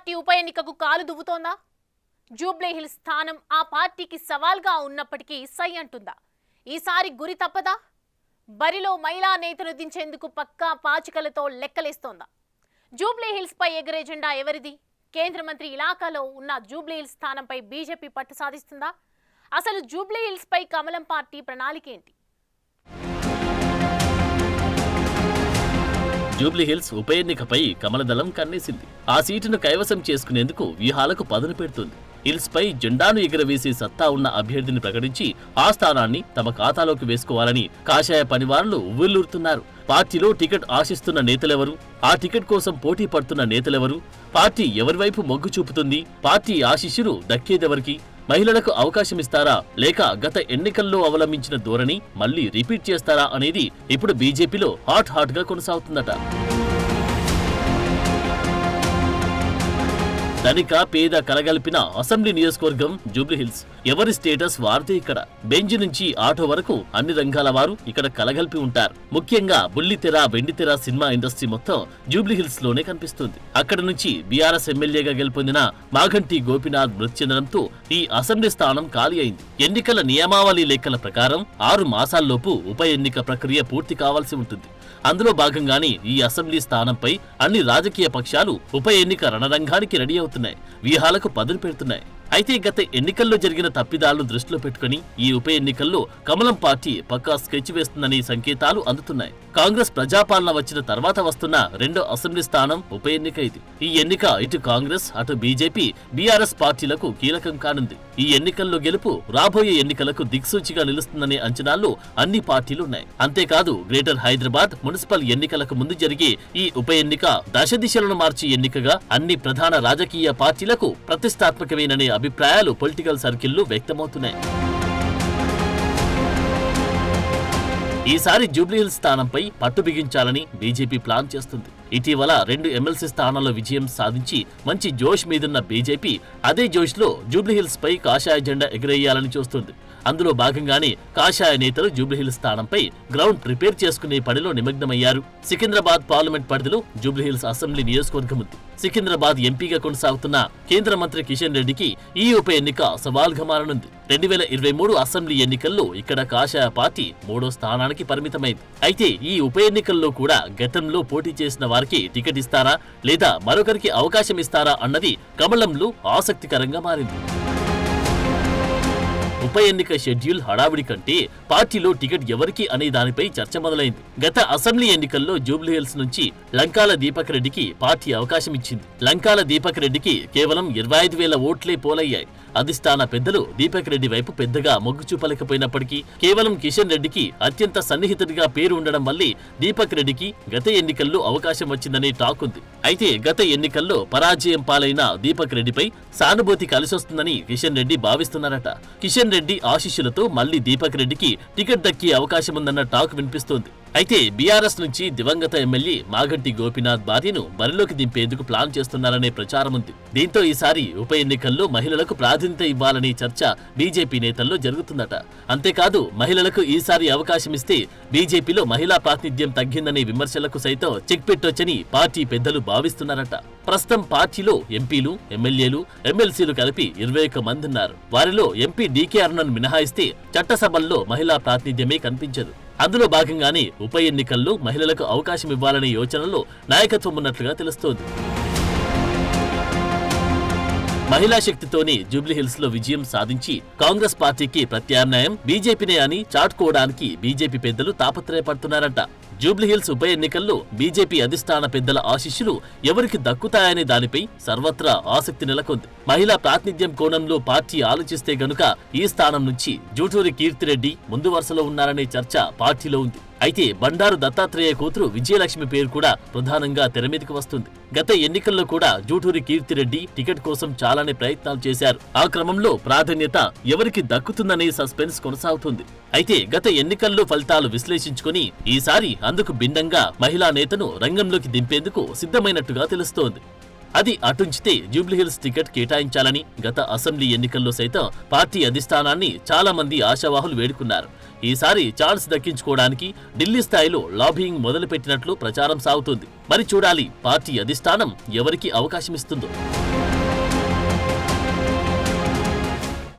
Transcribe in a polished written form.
Party ఉప ఎన్నికకు కాలు దువ్వుతోందా? జూబ్లీహిల్స్ స్థానం ఆ పార్టీకి సవాల్గా ఉన్నప్పటికీ సై అంటుందా? ఈసారి గురి తప్పదా? బరిలో మహిళా నేతను దించేందుకు పక్కా పాచికలతో లెక్కలేస్తోందా? జూబ్లీహిల్స్ పై ఎగరే జెండా ఎవరిది? కేంద్ర మంత్రి ఇలాకాలో ఉన్న జూబ్లీహిల్స్ స్థానంపై బీజేపీ పట్టు సాధిస్తుందా? అసలు జూబ్లీహిల్స్ పై కమలం పార్టీ ప్రణాళిక ఏంటి? జూబ్లీహిల్స్ ఉప ఎన్నికపై కమలదళం కన్నేసింది. ఆ సీటును కైవసం చేసుకునేందుకు వ్యూహాలకు పదును పెడుతుంది. హిల్స్ పై జెండాను ఎగురవేసే సత్తా ఉన్న అభ్యర్థిని ప్రకటించి ఆ స్థానాన్ని తమ ఖాతాలోకి వేసుకోవాలని కాషాయ పనివారులు ఉవ్విళ్లూరుతున్నారు. పార్టీలో టికెట్ ఆశిస్తున్న నేతలెవరు? ఆ టికెట్ కోసం పోటీ పడుతున్న నేతలెవరు? పార్టీ ఎవరి వైపు మొగ్గు చూపుతుంది? పార్టీ ఆశీస్సులు దక్కేదెవరికి? మహిళలకు అవకాశమిస్తారా లేక గత ఎన్నికల్లో అవలంబించిన ధోరణి మళ్లీ రిపీట్ చేస్తారా అనేది ఇప్పుడు బీజేపీలో హాట్ గా కొనసాగుతుందట. ధనిక పేద కలగలిపిన అసెంబ్లీ నియోజకవర్గం జూబ్లీహిల్స్. ఎవరి స్టేటస్ వారితే ఇక్కడ. బెంజ్ నుంచి ఆటో వరకు అన్ని రంగాల వారు ఇక్కడ కలగలిపి ఉంటారు. ముఖ్యంగా బుల్లితెర వెండితెర సినిమా ఇండస్ట్రీ మొత్తం జూబ్లీహిల్స్ లోనే కనిపిస్తుంది. అక్కడ నుంచి బీఆర్ఎస్ ఎమ్మెల్యేగా గెలుపొందిన మాగంటి గోపీనాథ్ మృతి చెందడంతో ఈ అసెంబ్లీ స్థానం ఖాళీ అయింది. ఎన్నికల నియమావళి లెక్కల ప్రకారం 6 మాసాల్లోపు ఉప ఎన్నిక ప్రక్రియ పూర్తి కావాల్సి ఉంటుంది. అందులో భాగంగానే ఈ అసెంబ్లీ స్థానంపై అన్ని రాజకీయ పక్షాలు ఉప ఎన్నిక రణరంగానికి రెడీ అవుతున్నాయి. వ్యూహాలకు పదును పెడుతున్నాయి. అయితే గత ఎన్నికల్లో జరిగిన తప్పిదాలను దృష్టిలో పెట్టుకుని ఈ ఉప ఎన్నికల్లో కమలం పార్టీ పక్కా స్కెచ్ వేస్తుందనే సంకేతాలు అందుతున్నాయి. కాంగ్రెస్ ప్రజాపాలన వచ్చిన తర్వాత వస్తున్న రెండో అసెంబ్లీ స్థానం ఉప ఎన్నిక ఇది. ఈ ఎన్నిక ఇటు కాంగ్రెస్ అటు బీజేపీ బీఆర్ఎస్ పార్టీలకు కీలకం కానుంది. ఈ ఎన్నికల్లో గెలుపు రాబోయే ఎన్నికలకు దిక్సూచిగా నిలుస్తుందనే అంచనాల్లో అన్ని పార్టీలున్నాయి. అంతేకాదు గ్రేటర్ హైదరాబాద్ మున్సిపల్ ఎన్నికలకు ముందు జరిగే ఈ ఉప ఎన్నిక దశ దిశలను మార్చి ఎన్నికగా అన్ని ప్రధాన రాజకీయ పార్టీలకు ప్రతిష్టాత్మకమేననే అభిప్రాయాలు పొలిటికల్ సర్కిల్లో వ్యక్తమవుతున్నాయి. ఈసారి జూబ్లీహిల్స్ స్థానంపై పట్టు బిగించాలని బీజేపీ ప్లాన్ చేస్తుంది. ఇటీవల 2 ఎమ్మెల్సీ స్థానాల్లో విజయం సాధించి మంచి జోష్ మీదున్న బీజేపీ అదే జోష్లో జూబ్లీహిల్స్ పై కాషాయ జెండా ఎగరేయాలని చూస్తుంది. అందులో భాగంగానే కాషాయ నేతలు జూబ్లీహిల్స్ స్థానంపై గ్రౌండ్ ప్రిపేర్ చేసుకునే పనిలో నిమగ్నమయ్యారు. సికింద్రాబాద్ పార్లమెంట్ పరిధిలో జూబ్లీహిల్స్ అసెంబ్లీ నియోజకవర్గం ఉంది. సికింద్రాబాద్ ఎంపీగా కొనసాగుతున్న కేంద్ర మంత్రి కిషన్ రెడ్డికి ఈ ఉప ఎన్నిక సవాల్గా మారనుంది. 2023 అసెంబ్లీ ఎన్నికల్లో ఇక్కడ కాషాయ పార్టీ 3వ స్థానానికి పరిమితమైంది. అయితే ఈ ఉప ఎన్నికల్లో కూడా గతంలో పోటీ చేసిన వారికి టికెట్ ఇస్తారా లేదా మరొకరికి అవకాశం ఇస్తారా అన్నది కమలంలో ఆసక్తికరంగా మారింది. ఉప ఎన్నిక షెడ్యూల్ హడావిడి కంటే పార్టీలో టికెట్ ఎవరికి అనే దానిపై చర్చ మొదలైంది. గత అసెంబ్లీ ఎన్నికల్లో జూబ్లీహిల్స్ నుంచి లంకాల దీపక్ రెడ్డికి పార్టీ అవకాశం ఇచ్చింది. లంకాల దీపక్ రెడ్డికి కేవలం 25,000 ఓట్లే పోలయ్యాయి. అధిష్టాన పెద్దలు దీపక్ రెడ్డి వైపు పెద్దగా మొగ్గు చూపలేకపోయినప్పటికీ కేవలం కిషన్ రెడ్డికి అత్యంత సన్నిహితుడిగా పేరు ఉండడం వల్లే దీపక్ రెడ్డికి గత ఎన్నికల్లో అవకాశం వచ్చిందనే టాక్ ఉంది. అయితే గత ఎన్నికల్లో పరాజయం పాలైన దీపక్ రెడ్డిపై సానుభూతి కలిసొస్తుందని కిషన్ రెడ్డి భావిస్తున్నారట. కిషన్ రెడ్డి ఆశీస్సులతో మళ్లీ దీపక్ రెడ్డికి టికెట్ దక్కే అవకాశముందన్న టాక్ వినిపిస్తోంది. అయితే బీఆర్ఎస్ నుంచి దివంగత ఎమ్మెల్యే మాగంటి గోపీనాథ్ భార్యను బరిలోకి దింపేందుకు ప్లాన్ చేస్తున్నారనే ప్రచారం ఉంది. దీంతో ఈసారి ఉప ఎన్నికల్లో మహిళలకు ప్రాధాన్యత ఇవ్వాలనే చర్చ బీజేపీ నేతల్లో జరుగుతుందట. అంతేకాదు మహిళలకు ఈసారి అవకాశమిస్తే బీజేపీలో మహిళా ప్రాతినిధ్యం తగ్గిందనే విమర్శలకు సైతం చెక్ పెట్టొచ్చని పార్టీ పెద్దలు భావిస్తున్నారట. ప్రస్తుతం పార్టీలో ఎంపీలు, ఎమ్మెల్యేలు, ఎమ్మెల్సీలు కలిపి 21 మంది ఉన్నారు. వారిలో ఎంపీ డీకే అరుణను మినహాయిస్తే చట్టసభల్లో మహిళా ప్రాతినిధ్యమే కనిపించదు. అందులో భాగంగానే ఉప ఎన్నికల్లో మహిళలకు అవకాశం ఇవ్వాలనే యోచనలో నాయకత్వం ఉన్నట్లుగా తెలుస్తోంది. మహిళా శక్తితోనే జూబ్లీహిల్స్ లో విజయం సాధించి కాంగ్రెస్ పార్టీకి ప్రత్యామ్నాయం బీజేపీనే అని చాటుకోవడానికి బీజేపీ పెద్దలు తాపత్రయపడుతున్నారంట. జూబ్లీహిల్స్ ఉప ఎన్నికల్లో బీజేపీ అధిష్టాన పెద్దల ఆశీస్సులు ఎవరికి దక్కుతాయనే దానిపై సర్వత్రా ఆసక్తి నెలకొంది. మహిళా ప్రాతినిధ్యం కోణంలో పార్టీ ఆలోచిస్తే గనుక ఈ స్థానం నుంచి జూటూరి కీర్తిరెడ్డి ముందు వరుసలో ఉన్నారనే చర్చ పార్టీలో ఉంది. అయితే బండారు దత్తాత్రేయ కూతురు విజయలక్ష్మి పేరు కూడా ప్రధానంగా తెరమీదకి వస్తుంది. గత ఎన్నికల్లో కూడా జూటూరి కీర్తిరెడ్డి టికెట్ కోసం చాలానే ప్రయత్నాలు చేశారు. ఆ క్రమంలో ప్రాధాన్యత ఎవరికి దక్కుతుందనే సస్పెన్స్ కొనసాగుతుంది. అయితే గత ఎన్నికల్లో ఫలితాలు విశ్లేషించుకుని ఈసారి అందుకు భిన్నంగా మహిళా నేతను రంగంలోకి దింపేందుకు సిద్ధమైనట్టుగా తెలుస్తోంది. అది అటుంచితే జూబ్లీహిల్స్ టికెట్ కేటాయించాలని గత అసెంబ్లీ ఎన్నికల్లో సైతం పార్టీ అధిష్టానాన్ని చాలా మంది ఆశావాహులు వేడుకున్నారు. ఈసారి ఛాన్స్ దక్కించుకోవడానికి ఢిల్లీ స్థాయిలో లాబియింగ్ మొదలుపెట్టినట్లు ప్రచారం సాగుతుంది. మరి చూడాలి పార్టీ అధిష్టానం ఎవరికి అవకాశమిస్తుందో.